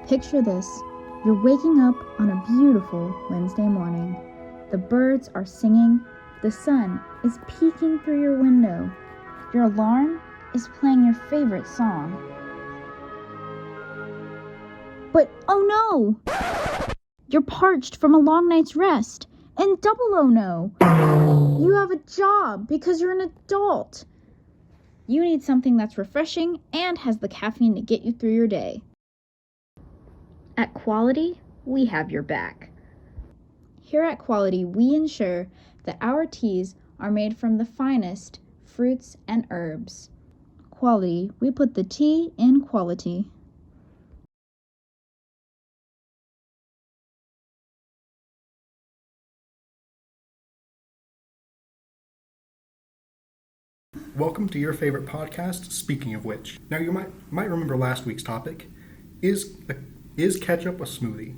Picture this. You're waking up on a beautiful Wednesday morning. The birds are singing. The sun is peeking through your window. Your alarm is playing your favorite song. But oh no! You're parched from a long night's rest. And double oh no! You have a job because you're an adult. You need something that's refreshing and has the caffeine to get you through your day. At Quality, we have your back. Here at Quality, we ensure that our teas are made from the finest fruits and herbs. Quality, we put the tea in quality. Welcome to your favorite podcast, Speaking of Which. Now you might remember last week's topic. Is ketchup a smoothie?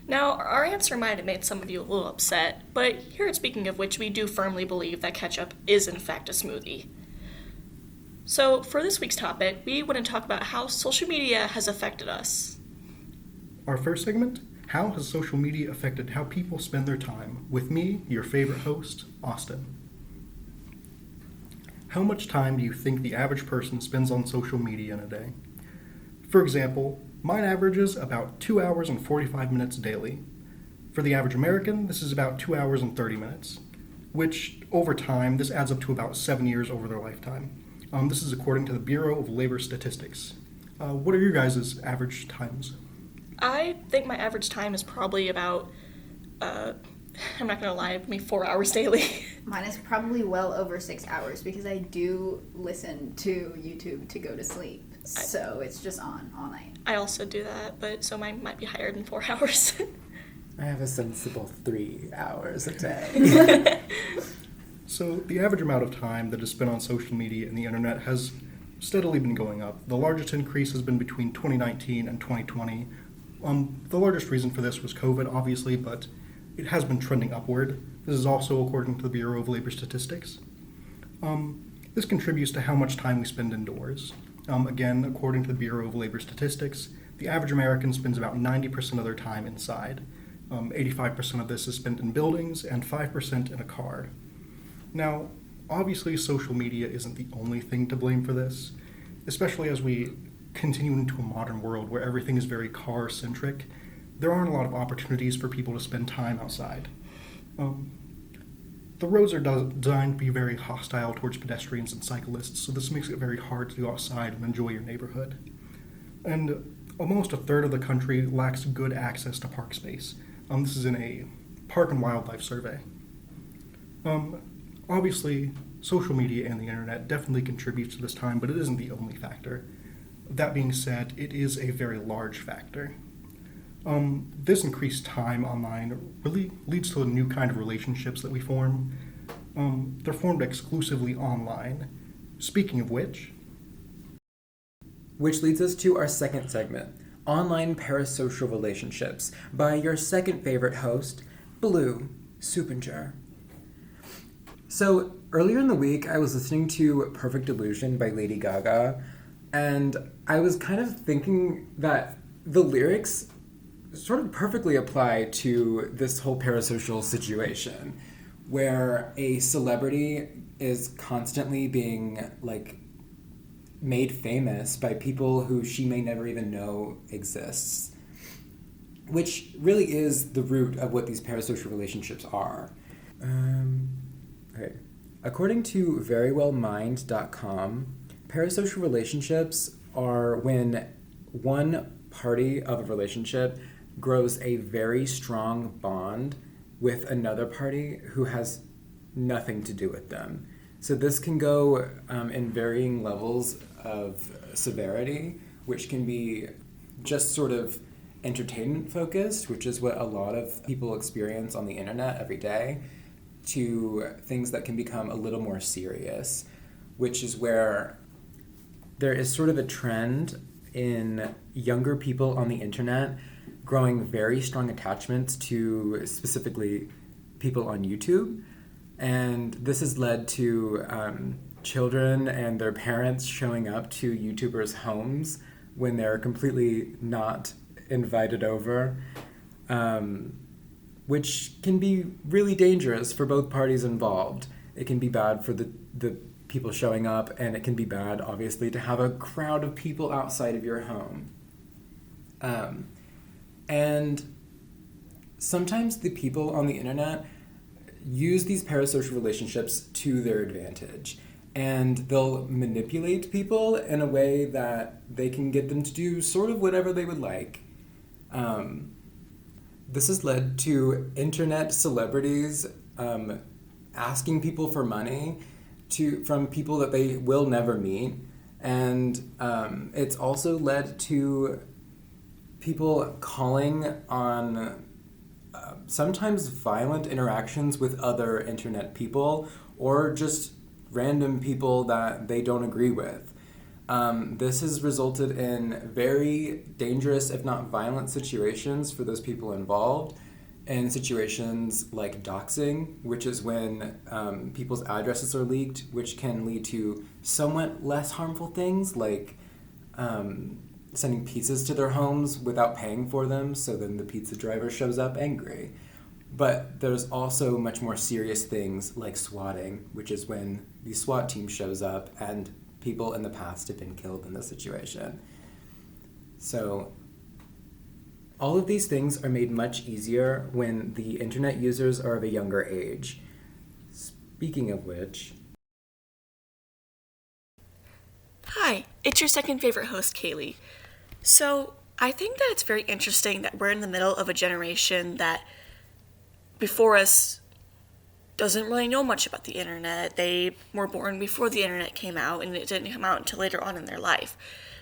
Now, our answer might have made some of you a little upset, but here at Speaking of Which, we do firmly believe that ketchup is in fact a smoothie. So, for this week's topic, we want to talk about how social media has affected us. Our first segment, how has social media affected how people spend their time? With me, your favorite host, Austin. How much time do you think the average person spends on social media in a day? For example, mine averages about 2 hours and 45 minutes daily. For the average American, this is about 2 hours and 30 minutes, which over time, this adds up to about 7 years over their lifetime. This is according to the Bureau of Labor Statistics. What are your guys' average times? I think my average time is probably about, I'm not going to lie, maybe 4 hours daily. Mine is probably well over 6 hours because I do listen to YouTube to go to sleep. So it's just on all night. I also do that, but so mine might be higher than 4 hours. I have a sensible 3 hours a day. So the average amount of time that is spent on social media and the internet has steadily been going up. The largest increase has been between 2019 and 2020. The largest reason for this was COVID, obviously, but it has been trending upward. This is also according to the Bureau of Labor Statistics. This contributes to how much time we spend indoors. Again, according to the Bureau of Labor Statistics, the average American spends about 90% of their time inside. 85% of this is spent in buildings and 5% in a car. Now, obviously social media isn't the only thing to blame for this, especially as we continue into a modern world where everything is very car-centric. There aren't a lot of opportunities for people to spend time outside. The roads are designed to be very hostile towards pedestrians and cyclists, so this makes it very hard to go outside and enjoy your neighborhood. And almost a third of the country lacks good access to park space. This is in a Park and Wildlife survey. Obviously, social media and the internet definitely contributes to this time, but it isn't the only factor. That being said, it is a very large factor. This increased time online really leads to a new kind of relationships that we form. They're formed exclusively online. Speaking of which leads us to our second segment, Online Parasocial Relationships, by your second favorite host, Blue Supinger. So, earlier in the week, I was listening to Perfect Illusion by Lady Gaga, and I was kind of thinking that the lyrics sort of perfectly apply to this whole parasocial situation, where a celebrity is constantly being, made famous by people who she may never even know exists, which really is the root of what these parasocial relationships are. Okay. According to verywellmind.com, parasocial relationships are when one party of a relationship grows a very strong bond with another party who has nothing to do with them. So this can go in varying levels of severity, which can be just sort of entertainment focused, which is what a lot of people experience on the internet every day, to things that can become a little more serious, which is where there is sort of a trend in younger people on the internet growing very strong attachments to specifically people on YouTube. And this has led to children and their parents showing up to YouTubers' homes when they're completely not invited over, which can be really dangerous for both parties involved. It can be bad for the people showing up, and it can be bad, obviously, to have a crowd of people outside of your home. And sometimes the people on the internet use these parasocial relationships to their advantage. And they'll manipulate people in a way that they can get them to do sort of whatever they would like. This has led to internet celebrities asking people for money from people that they will never meet. And it's also led to people calling on sometimes violent interactions with other internet people or just random people that they don't agree with. This has resulted in very dangerous, if not violent, situations for those people involved. In situations like doxing, which is when people's addresses are leaked, which can lead to somewhat less harmful things like sending pizzas to their homes without paying for them, so then the pizza driver shows up angry. But there's also much more serious things like swatting, which is when the SWAT team shows up and people in the past have been killed in this situation. So all of these things are made much easier when the internet users are of a younger age. Speaking of which... Hi, it's your second favorite host, Kaylee. So, I think that it's very interesting that we're in the middle of a generation that before us doesn't really know much about the internet. They were born before the internet came out, and it didn't come out until later on in their life.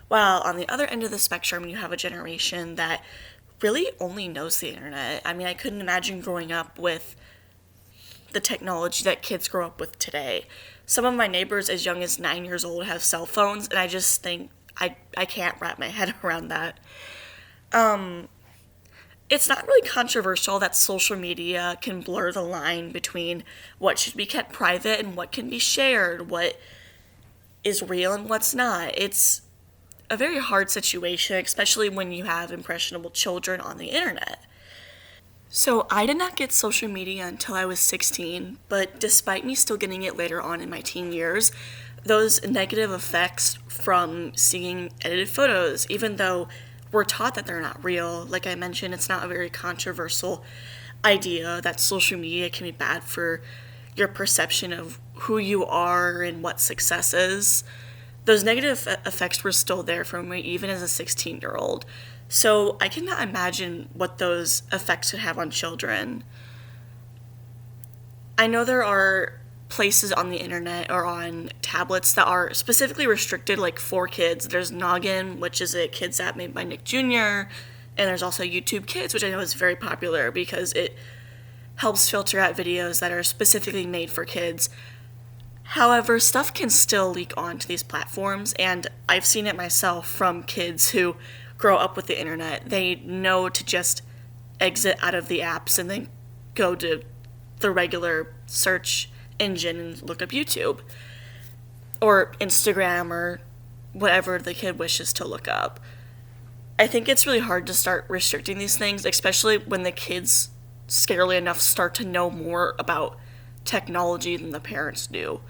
While on the other end of the spectrum, you have a generation that really only knows the internet. I mean, I couldn't imagine growing up with the technology that kids grow up with today. Some of my neighbors as young as 9 years old have cell phones, and I just think I can't wrap my head around that. It's not really controversial that social media can blur the line between what should be kept private and what can be shared, what is real and what's not. It's a very hard situation, especially when you have impressionable children on the internet. So I did not get social media until I was 16, but despite me still getting it later on in my teen years, those negative effects from seeing edited photos, even though we're taught that they're not real, like I mentioned, it's not a very controversial idea that social media can be bad for your perception of who you are and what success is. Those negative effects were still there for me even as a 16-year-old. So I cannot imagine what those effects would have on children. I know there are places on the internet or on tablets that are specifically restricted, like for kids. There's Noggin, which is a kids app made by Nick Jr., and there's also YouTube Kids, which I know is very popular because it helps filter out videos that are specifically made for kids. However, stuff can still leak onto these platforms, and I've seen it myself from kids who grow up with the internet. They know to just exit out of the apps and then go to the regular search engine and look up YouTube or Instagram or whatever the kid wishes to look up. I think it's really hard to start restricting these things, especially when the kids, scarily enough, start to know more about technology than the parents do.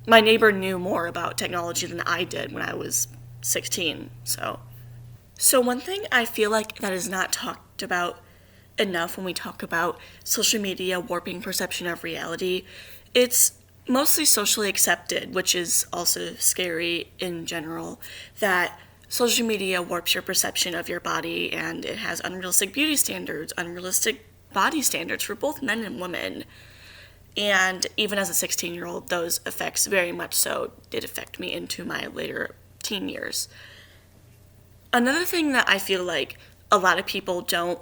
My neighbor knew more about technology than I did when I was 16, So one thing I feel like that is not talked about enough when we talk about social media warping perception of reality, it's mostly socially accepted, which is also scary in general, that social media warps your perception of your body, and it has unrealistic beauty standards, unrealistic body standards for both men and women. And even as a 16-year-old, those effects very much so did affect me into my later teen years. Another thing that I feel like a lot of people don't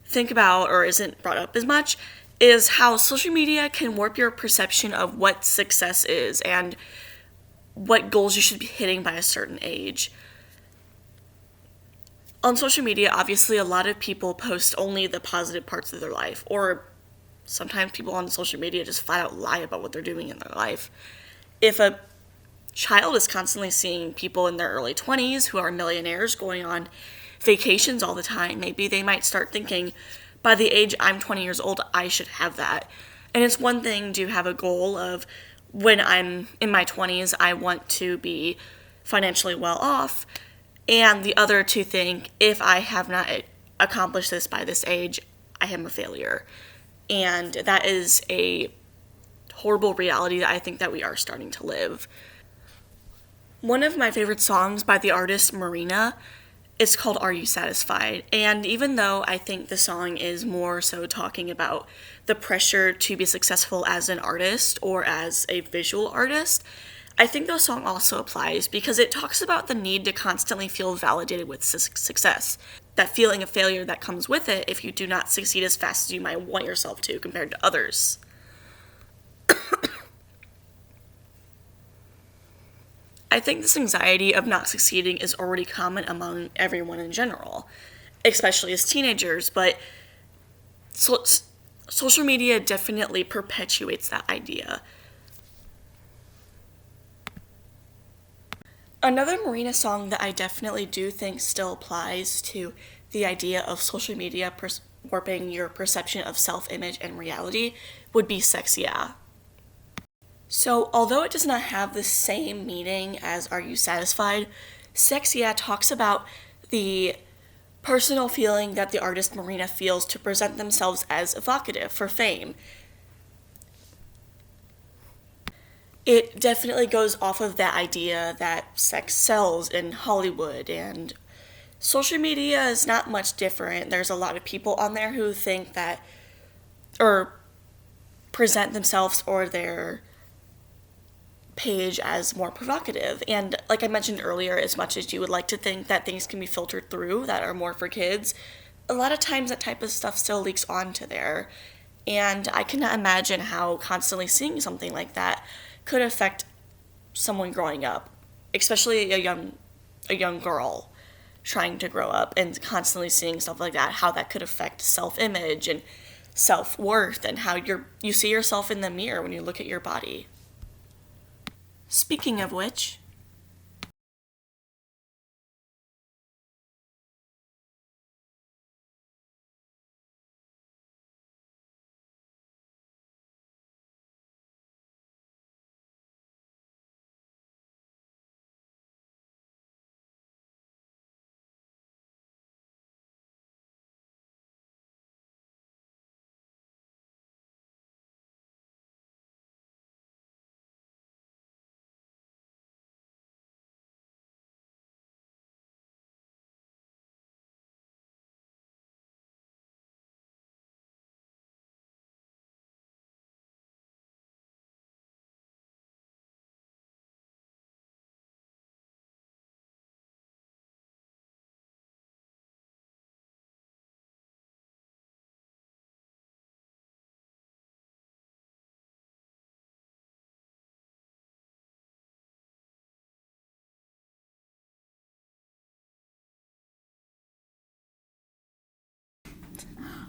think about or isn't brought up as much is how social media can warp your perception of what success is and what goals you should be hitting by a certain age. On social media, obviously, a lot of people post only the positive parts of their life, or sometimes people on social media just flat out lie about what they're doing in their life. If a child is constantly seeing people in their early 20s who are millionaires going on vacations all the time. Maybe they might start thinking, by the age I'm 20 years old, I should have that. And it's one thing to have a goal of, when I'm in my 20s, I want to be financially well off, and the other to think, if I have not accomplished this by this age, I am a failure. And that is a horrible reality that I think that we are starting to live. One of my favorite songs by the artist Marina is called Are You Satisfied? And even though I think the song is more so talking about the pressure to be successful as an artist or as a visual artist, I think the song also applies because it talks about the need to constantly feel validated with success. That feeling of failure that comes with it if you do not succeed as fast as you might want yourself to compared to others. I think this anxiety of not succeeding is already common among everyone in general, especially as teenagers, but social media definitely perpetuates that idea. Another Marina song that I definitely do think still applies to the idea of social media warping your perception of self-image and reality would be Sex Yeah. So, although it does not have the same meaning as Are You Satisfied, Sex Yeah talks about the personal feeling that the artist Marina feels to present themselves as evocative for fame. It definitely goes off of that idea that sex sells in Hollywood, and social media is not much different. There's a lot of people on there who think that, or present themselves or their page as more provocative. And like I mentioned earlier, as much as you would like to think that things can be filtered through that are more for kids, a lot of times that type of stuff still leaks onto there. And I cannot imagine how constantly seeing something like that could affect someone growing up, especially a young girl trying to grow up and constantly seeing stuff like that, how that could affect self-image and self-worth and how you see yourself in the mirror when you look at your body. Speaking of which,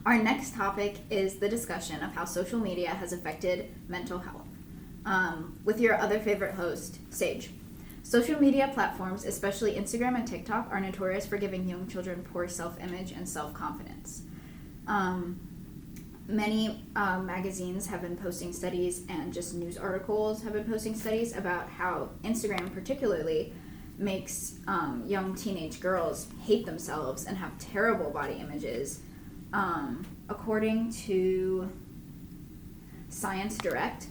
Our next topic is the discussion of how social media has affected mental health. With your other favorite host, Sage. Social media platforms, especially Instagram and TikTok, are notorious for giving young children poor self-image and self-confidence. Many magazines have been posting studies, and just news articles have been posting studies about how Instagram particularly makes young teenage girls hate themselves and have terrible body images. According to Science Direct,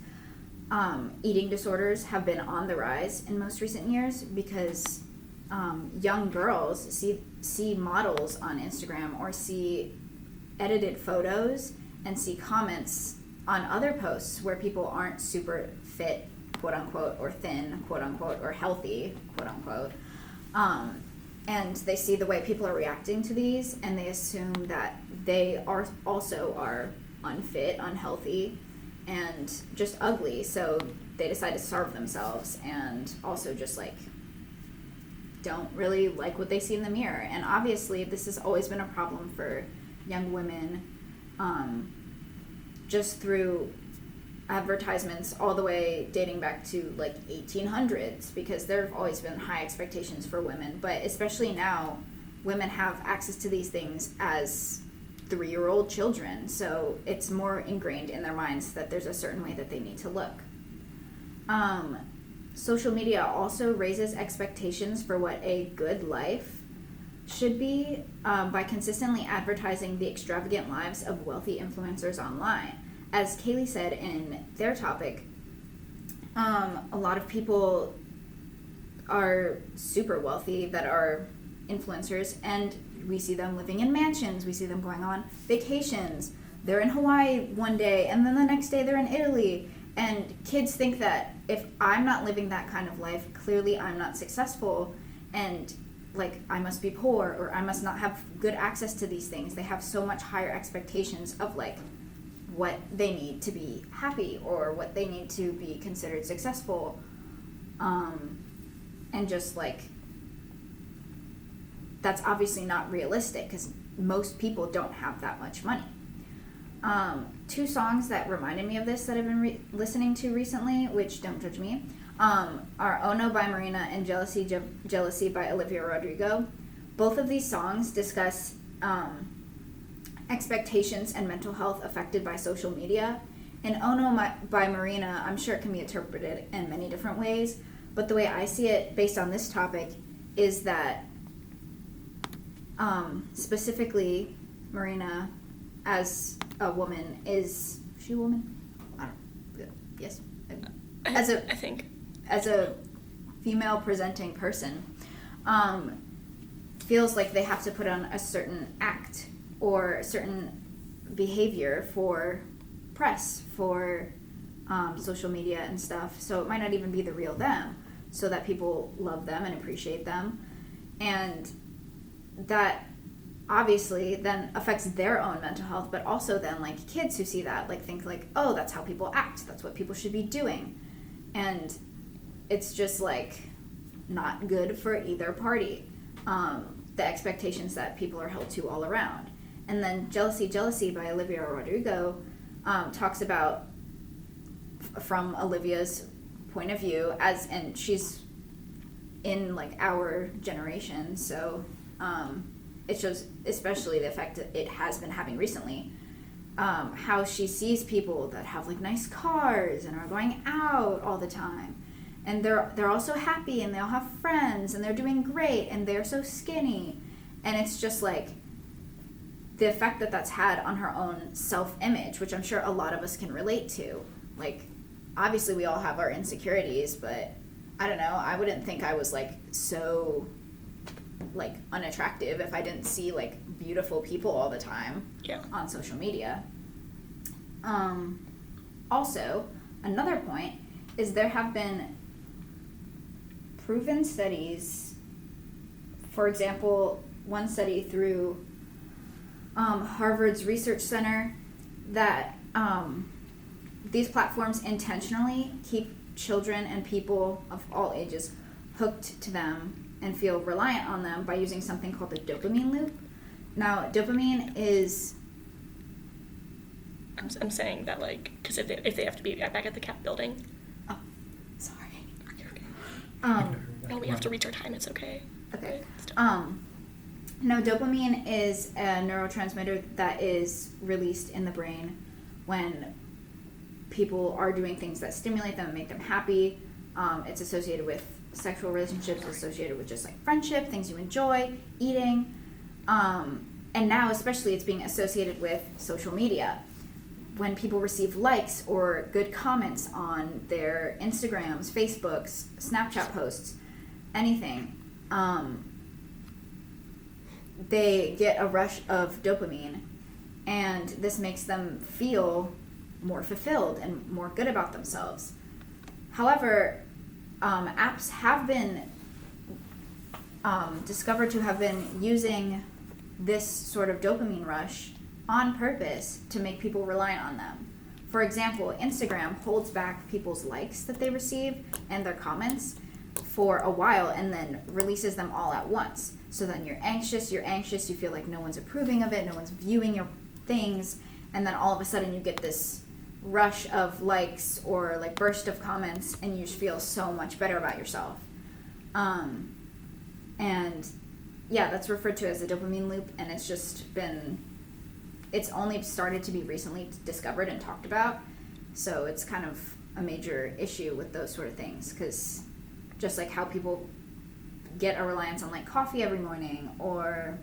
eating disorders have been on the rise in most recent years because young girls see models on Instagram or see edited photos and see comments on other posts where people aren't super fit, quote unquote, or thin, quote unquote, or healthy, quote unquote. And they see the way people are reacting to these, and they assume that they are unfit, unhealthy, and just ugly. So they decide to starve themselves, and also just don't really like what they see in the mirror. And obviously, this has always been a problem for young women, just through advertisements all the way dating back to like 1800s, because there have always been high expectations for women, but especially now women have access to these things as 3-year-old children, so it's more ingrained in their minds that there's a certain way that they need to look. Social media also raises expectations for what a good life should be by consistently advertising the extravagant lives of wealthy influencers online. As Kaylee said in their topic, a lot of people are super wealthy that are influencers, and we see them living in mansions, we see them going on vacations. They're in Hawaii one day, and then the next day they're in Italy. And kids think that if I'm not living that kind of life, clearly I'm not successful, and like I must be poor, or I must not have good access to these things. They have so much higher expectations of like what they need to be happy, or what they need to be considered successful, and just like that's obviously not realistic because most people don't have that much money. 2 songs that reminded me of this that I've been listening to recently, which don't judge me, are Oh No by Marina and Jealousy by Olivia Rodrigo. Both of these songs discuss expectations and mental health affected by social media. And Oh No by Marina, I'm sure it can be interpreted in many different ways, but the way I see it based on this topic is that specifically Marina as a woman, is she a woman? I don't. Yes. I think as a female presenting person, feels like they have to put on a certain act or a certain behavior for press, for social media and stuff. So it might not even be the real them, so that people love them and appreciate them, and that obviously then affects their own mental health, but also then like kids who see that like think like, oh, that's how people act, that's what people should be doing, and it's just like not good for either party, the expectations that people are held to all around. And then Jealousy by Olivia Rodrigo talks about from Olivia's point of view, and she's in like our generation, so it shows especially the effect that it has been having recently, how she sees people that have like nice cars and are going out all the time, and they're also happy, and they all have friends, and they're doing great, and they're so skinny, and it's just like the effect that that's had on her own self-image, which I'm sure a lot of us can relate to. Like obviously we all have our insecurities, but I don't know, I wouldn't think I was like so like unattractive if I didn't see like beautiful people all the time on social media. Also, another point is there have been proven studies, for example, one study through Harvard's Research Center, that these platforms intentionally keep children and people of all ages hooked to them and feel reliant on them by using something called the dopamine loop. Now, dopamine is... I'm saying that, like, because if they have to be back at the Cap building. Oh, sorry. You're okay. No, we have to reach our time. It's okay. Okay. No, dopamine is a neurotransmitter that is released in the brain when people are doing things that stimulate them and make them happy. It's associated with sexual relationships, associated with just like friendship, things you enjoy, eating, and now especially it's being associated with social media. When people receive likes or good comments on their Instagrams, Facebooks, Snapchat posts, anything, they get a rush of dopamine, and this makes them feel more fulfilled and more good about themselves. However, apps have been discovered to have been using this sort of dopamine rush on purpose to make people reliant on them. For example, Instagram holds back people's likes that they receive and their comments for a while and then releases them all at once. So then you're anxious, you feel like no one's approving of it, no one's viewing your things, and then all of a sudden you get this rush of likes or like burst of comments, and you just feel so much better about yourself. And yeah, that's referred to as a dopamine loop, and it's only started to be recently discovered and talked about. So it's kind of a major issue with those sort of things, because just like how people get a reliance on like coffee every morning, or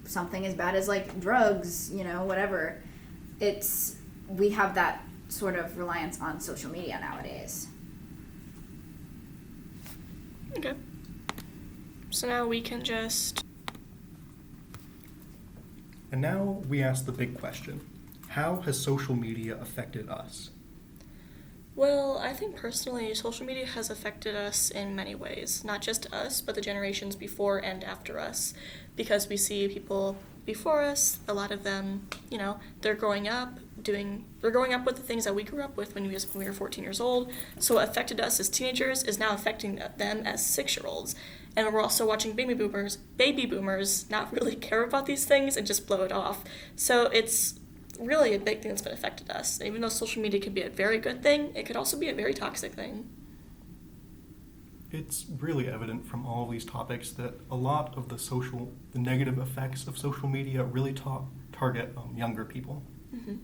something as bad as like drugs, whatever, we have that sort of reliance on social media nowadays. Okay. So now we can just... And now we ask the big question. How has social media affected us? Well, I think personally, social media has affected us in many ways. Not just us, but the generations before and after us. Because we see people before us, a lot of them, they're growing up with the things that we grew up with when we were 14 years old. So what affected us as teenagers is now affecting them as 6-year-olds. And we're also watching baby boomers not really care about these things and just blow it off. So it's really a big thing that's been affected us. Even though social media could be a very good thing, it could also be a very toxic thing. It's really evident from all of these topics that a lot of the negative effects of social media really target younger people. Mm-hmm.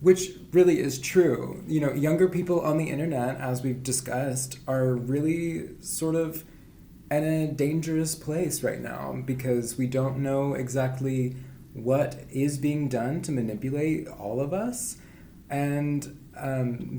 Which really is true. Younger people on the internet, as we've discussed, are really sort of in a dangerous place right now, because we don't know exactly what is being done to manipulate all of us, and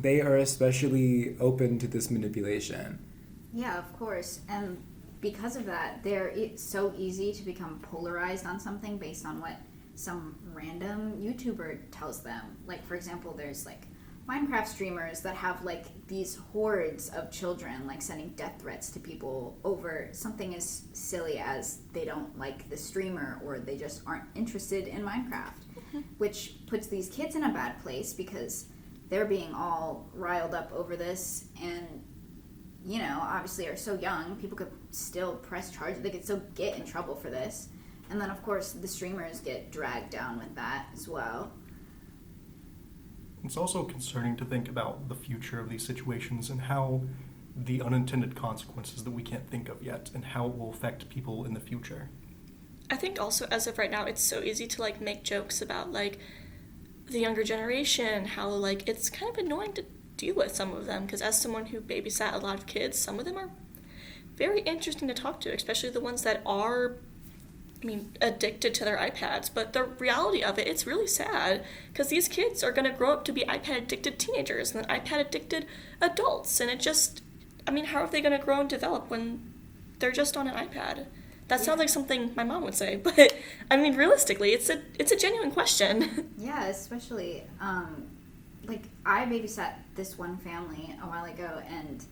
they are especially open to this manipulation. Yeah, of course. And because of that, it's so easy to become polarized on something based on what some random YouTuber tells them. Like, for example, there's like Minecraft streamers that have like these hordes of children like sending death threats to people over something as silly as they don't like the streamer, or they just aren't interested in Minecraft, which puts these kids in a bad place because they're being all riled up over this, and obviously are so young, people could still press charges, they could still get in trouble for this. And then, of course, the streamers get dragged down with that as well. It's also concerning to think about the future of these situations and how the unintended consequences that we can't think of yet, and how it will affect people in the future. I think also, as of right now, it's so easy to like make jokes about like the younger generation, how like it's kind of annoying to deal with some of them, because as someone who babysat a lot of kids, some of them are very interesting to talk to, especially the ones that are addicted to their iPads. But the reality of it, it's really sad, because these kids are going to grow up to be iPad-addicted teenagers and then iPad-addicted adults. And it just, how are they going to grow and develop when they're just on an iPad? That sounds like something my mom would say, but, realistically, it's a genuine question. Yeah, especially, I babysat this one family a while ago, and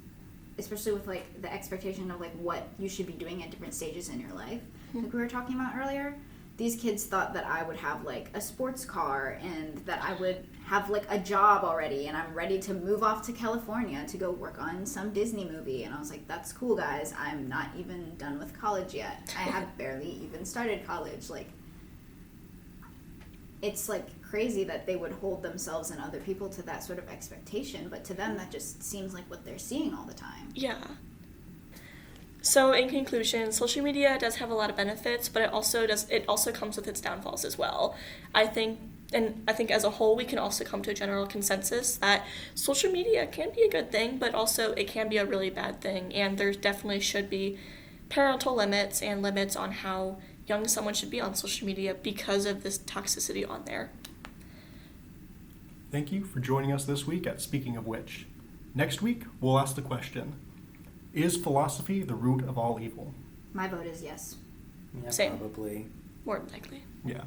especially with, like, the expectation of, like, what you should be doing at different stages in your life, like we were talking about earlier, these kids thought that I would have, like, a sports car, and that I would have, like, a job already, and I'm ready to move off to California to go work on some Disney movie. And I was like, that's cool, guys. I'm not even done with college yet. I have barely even started college. Like, it's, like, crazy that they would hold themselves and other people to that sort of expectation, but to them, that just seems like what they're seeing all the time. Yeah. So in conclusion, social media does have a lot of benefits, but it also comes with its downfalls as well. I think as a whole, we can also come to a general consensus that social media can be a good thing, but also it can be a really bad thing, and there definitely should be parental limits and limits on how young someone should be on social media because of this toxicity on there. Thank you for joining us this week at Speaking of Which. Next week, we'll ask the question, is philosophy the root of all evil? My vote is yes. Yeah, Same. probably. More than likely. Yeah.